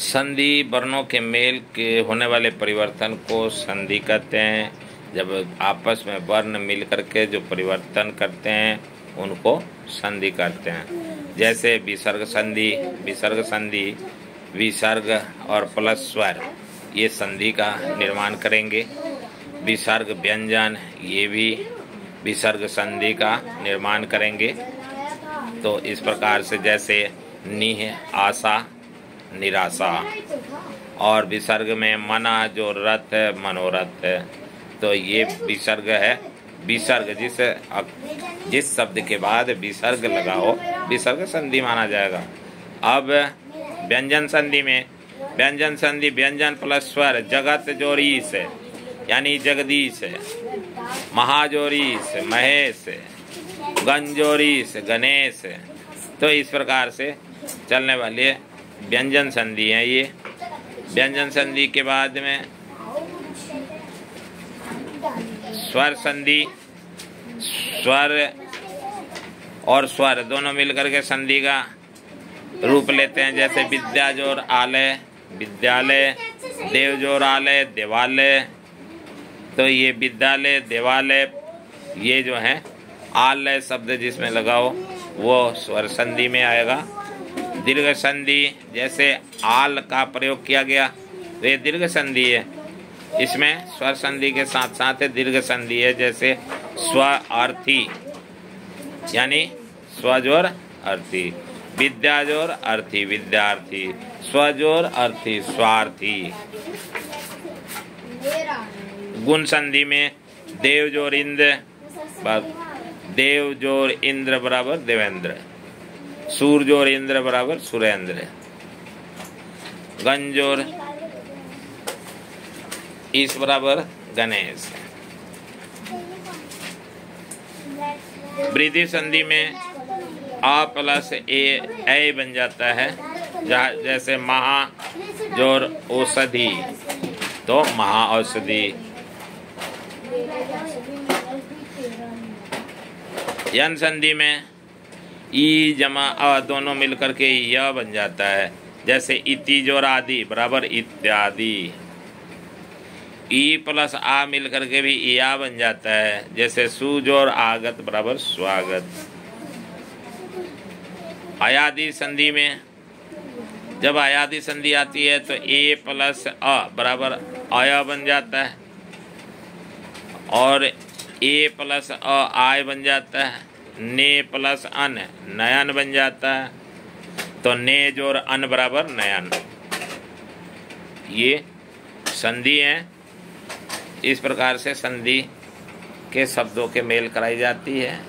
संधि वर्णों के मेल के होने वाले परिवर्तन को संधि कहते हैं। जब आपस में वर्ण मिल करके जो परिवर्तन करते हैं उनको संधि कहते हैं। जैसे विसर्ग संधि, विसर्ग और प्लस स्वर ये संधि का निर्माण करेंगे। विसर्ग व्यंजन ये भी विसर्ग संधि का निर्माण करेंगे। तो इस प्रकार से जैसे निह, आशा, निराशा, और विसर्ग में मना जो रथ है, मनोरथ है। तो ये विसर्ग है। विसर्ग जिस शब्द के बाद विसर्ग लगाओ विसर्ग संधि माना जाएगा। अब व्यंजन संधि में व्यंजन प्लस स्वर, जगत जोरीस यानी जगदीश, महाजोरीस महेश, गंजोरीस गणेश। तो इस प्रकार से चलने वाली व्यंजन संधि है ये। व्यंजन संधि के बाद में स्वर संधि, स्वर और स्वर दोनों मिलकर के संधि का रूप लेते हैं। जैसे विद्या जोर आलय, विद्यालय, देव जोर आलय, देवालय। तो ये विद्यालय, देवालय ये जो है आलय शब्द जिसमें लगाओ वो स्वर संधि में आएगा। दीर्घ संधि जैसे आल का प्रयोग किया गया तो ये दीर्घ संधि है। इसमें स्वर संधि के साथ साथ दीर्घ संधि है। जैसे स्वार्थी यानी स्वजोर अर्थी, विद्याजोर अर्थी विद्यार्थी, स्वजोर अर्थी स्वार्थी। गुण संधि में देव जोर इंद्र बराबर देवेंद्र, सूर्य और इंद्र बराबर सुरेंद्र, गंजोर ईश बराबर गणेश। वृद्धि संधि में आ प्लस ए बन जाता है। जैसे महा जोर औषधि तो महा औषधि। यन संधि में ई जमा अ दोनों मिलकर के य बन जाता है। जैसे इति जोर आदि बराबर इत्यादि। ई प्लस आ मिलकर के भी या बन जाता है। जैसे सु जोर आगत बराबर स्वागत। अयादि संधि में जब अयादि संधि आती है तो ए प्लस अ बराबर आया बन जाता है और ए प्लस अ आय बन जाता है। ने प्लस अन नयन बन जाता है। तो ने जोर अन बराबर नयन। ये संधि है। इस प्रकार से संधि के शब्दों के मेल कराई जाती है।